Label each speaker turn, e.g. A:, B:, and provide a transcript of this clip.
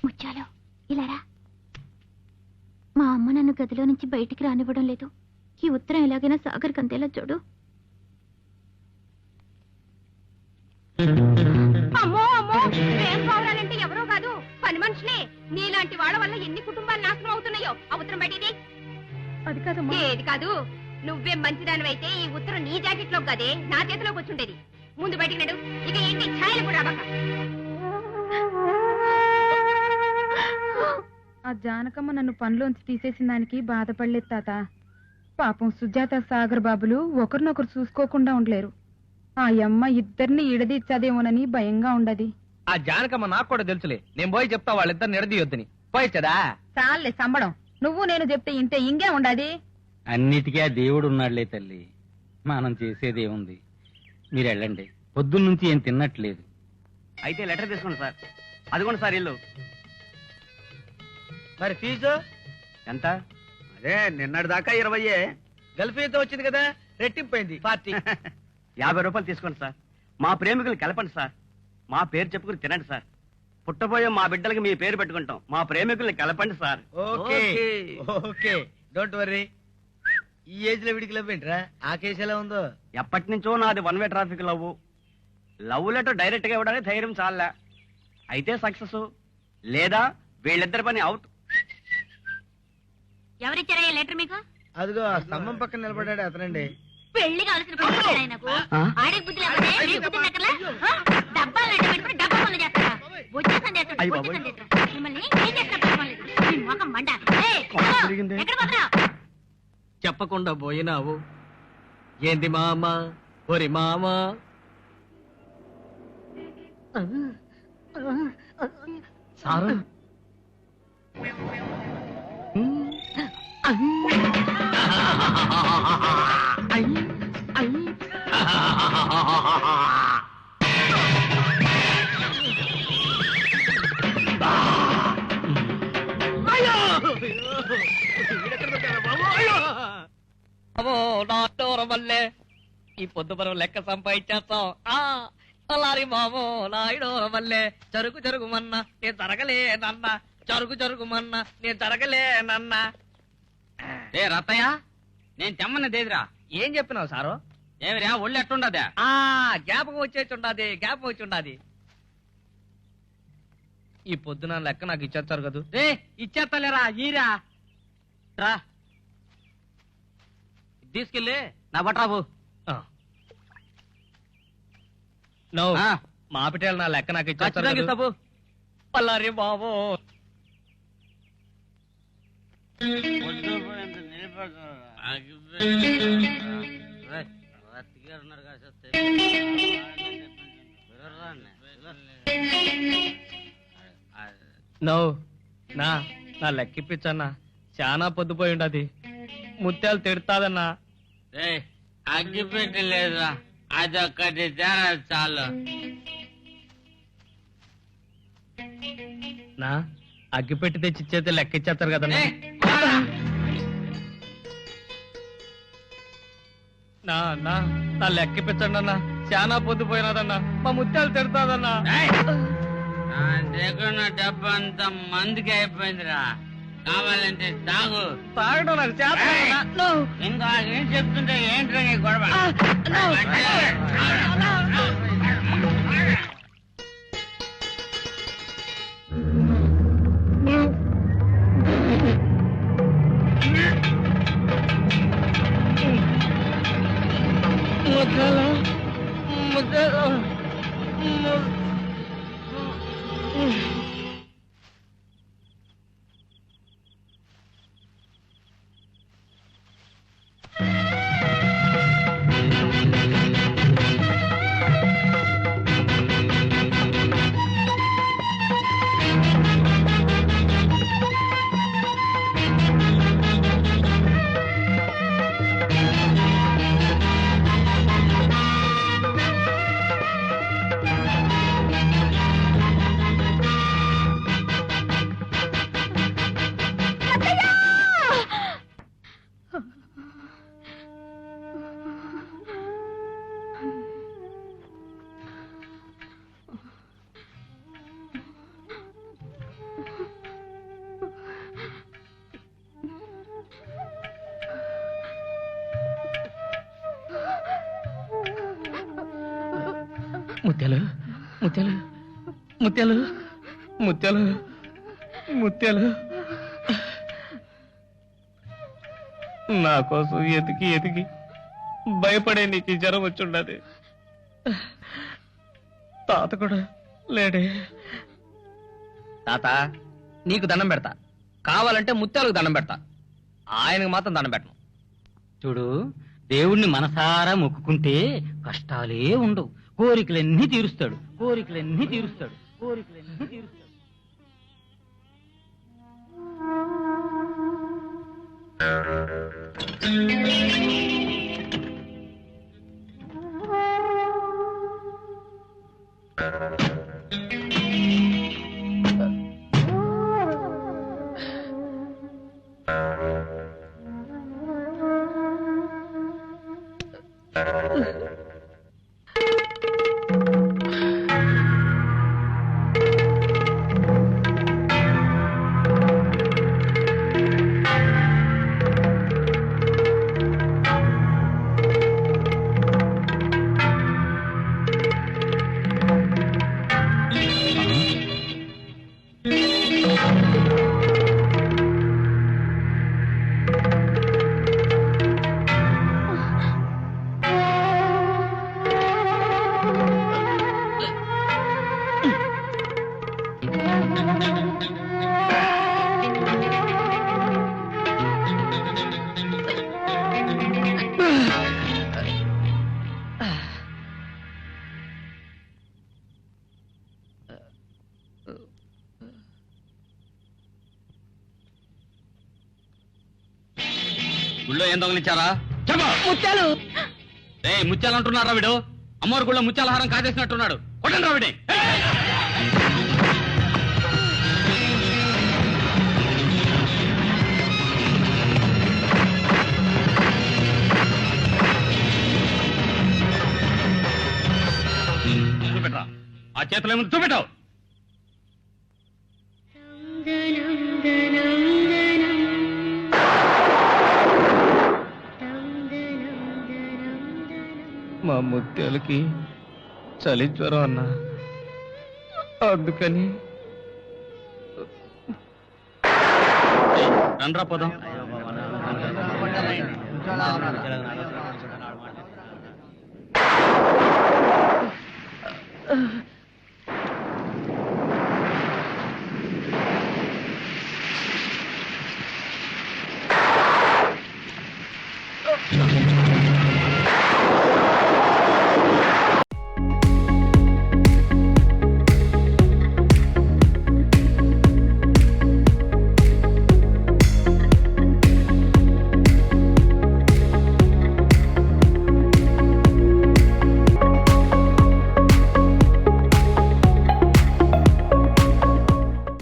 A: ముచ్చాలు ఇలారా. మా అమ్మ నన్ను గదిలో నుంచి బయటికి రానివ్వడం లేదు. ఈ ఉత్తరం ఎలాగైనా సాగర్ కందేలా చూడు.
B: అమ్మో అమ్మో, ప్రేమ పౌరాలంటే ఎవరో కాదు, పని మనుషులే. నీలాంటి వాళ్ళ వల్ల ఎన్ని కుటుంబాలు నాశనం అవుతున్నాయో. ఆ ఉత్తరం బయటిది.
A: అది కాదమ్మా.
B: ఏది కాదు, నువ్వే మంచిదానివైతే ఈ ఉత్తరం నీ జాకెట్ లో కదే నా చేతిలోకి వచ్చుండేది. ముందు బయటికి నడు. ఇక ఏంటి ఛాయలు కూడా అవ్వక.
C: ఆ జానకమ్మ నన్ను పనిలోంచి తీసేసిన దానికి బాధపడలేదు తాత. పాపం సుజాత సాగర్ బాబులు ఒకరినొకరు చూసుకోకుండా ఉండలేరు. ఆ అమ్మ ఇద్దరిని ఈడదీచ్చదేమోనని భయంగా ఉండది.
D: ఆ జానకమ్మ నాకు కూడా తెలుసులే. నేను పోయి చెప్తా వాళ్ళిద్దరిని ఎడదీయొద్దని. పోయిచ్చదా
C: చాలే సంబడం. నువ్వు నేను చెప్తే ఇంటే ఇంకే ఉండది.
E: అన్నిటికీ ఆ దేవుడు ఉన్నాడులే తల్లి. మనం చేసేదేముంది. మీరు వెళ్ళండి. పొద్దున్నుంచి ఏం తిన్నట్లేదు.
F: అయితే లెటర్ తీసుకోండి సార్. అదిగోండి సార్ ఇల్లు.
D: మరి ఫీజు
F: ఎంత? అదే నిన్నటి దాకా 20.
D: గల్ఫ్ అయితే వచ్చింది కదా, రెట్టింపోయింది 40.
F: 50 రూపాయలు తీసుకోండి సార్. మా ప్రేమికులు కలపండి సార్. మా పేరు చెప్పుకుని తినండి సార్. పుట్టబోయే మా బిడ్డలకి మీ పేరు పెట్టుకుంటాం. మా ప్రేమికుల్ని కలపండి sir.
D: Okay okay, don't worry. ఈ ఏజ్ లో విడికి లవ్ ఏంట్రా? ఆ కేసు ఎలా ఉందో?
F: ఎప్పటి నుంచో నాది 1 way traffic love. Love letter direct గా ఇవ్వడానికి ధైర్యం చాలా. అయితే సక్సెస్, లేదా వీళ్ళిద్దరి పని అవుట్.
A: ఎవరిచ్చారా లెటర్ మీకు?
D: అదిగో ఆ స్తంభం పక్కన నిలబడ్డాడు అతనండి.
A: పెళ్లి కావాల్సిన ఆడికి బుద్ధి లేకపోతే డబ్బాలు పెట్టుకుని డబ్బా పనులు చేస్తారా? వచ్చేసండి మిమ్మల్ని ఏం చేస్తా మండ. ఎక్కడ పోతున్నా?
D: చెప్పకుండా పోయినావు ఏంది మామ? ఒరి మామ, సారు వల్లే ఈ పొద్దు మనం లెక్క సంపాదించేస్తాం. అలారి మామో నాయుడోర వల్లే జరుగు జరుగుమన్నా నేను జరగలేనన్నా, జరుగు జరుగుమన్నా నేను జరగలేనన్నా.
E: ఏ రత్తయ్య, నేను తెమ్మన్నదేదిరా?
D: ఏం చెప్పినావు సారు?
E: ఏమిరా ఒళ్ళు ఎట్టుండదా?
D: జ్ఞాపకం వచ్చేచుండాది, జ్ఞాపకం వచ్చుండాది. ఈ పొద్దున లెక్క నాకు ఇచ్చేస్తారు కదా.
E: రే ఇచ్చేస్తలేరా, ఈరా రా తీసుకెళ్ళి నా బట్రాబు.
D: మా పిటేళ్ళు నా లెక్క నాకు ఇచ్చేస్తారు. పల్లారి బాబు నా లెక్కిప్పించన్నా. చాలా పొద్దుపోయి ఉండదు. ముత్యాలు తిడతాదన్నా.
E: అగ్గి పెట్టలేదురా, అదొక్కటి చాలు.
D: నా అగ్గి పెట్టి తెచ్చి ఇచ్చేస్తే లెక్క ఇచ్చేస్తారు కదన్నా. నా లెక్కిపించండి అన్నా. చాలా పొద్దుపోయినదన్నా. మా ముత్యాలు తిడతాదన్నా.
E: డబ్బు అంతా మందికి అయిపోయిందిరా. కావాలంటే తాగు.
D: తాగడం నాకు చేత.
E: ఇంకా ఏం చెప్తుంటే ఏంట్రా నీ గొడవ?
D: ముత్యాలు ముత్యాలు ముత్యాలు ముత్యాలు ముత్యాలు నా కోసం ఎతికి ఎతికి భయపడే నీకు ఈ జ్వరం వచ్చుండది. తాత కూడా లేడే. తాత నీకు దండం పెడతా, కావాలంటే ముత్యాలకు దండం పెడతా, ఆయనకు మాత్రం దండం పెట్టను.
E: చూడు, దేవుణ్ణి మనసారా మొక్కుకుంటే కష్టాలే ఉండవు. కోరికలన్నీ తీరుస్తాడు, కోరికలన్నీ తీరుస్తాడు, కోరికలన్నీ తీరుస్తాడు. గుళ్ళో ఏం దొంగలిచ్చారా?
D: ముత్యాలు
E: ముత్యాలు అంటున్నారా వీడు? అమ్మవారి గుళ్ళో ముత్యాలహారం కాజేసినట్టున్నాడు. కొట్టండి రావిడే. చూపెట్టరా, ఆ చేతులు ఏముంది చూపెట్టావు.
D: మా ముత్యాలకి చలి జ్వరం అన్నా, అందుకని
E: రండ్రా పోదాం.
D: ఆ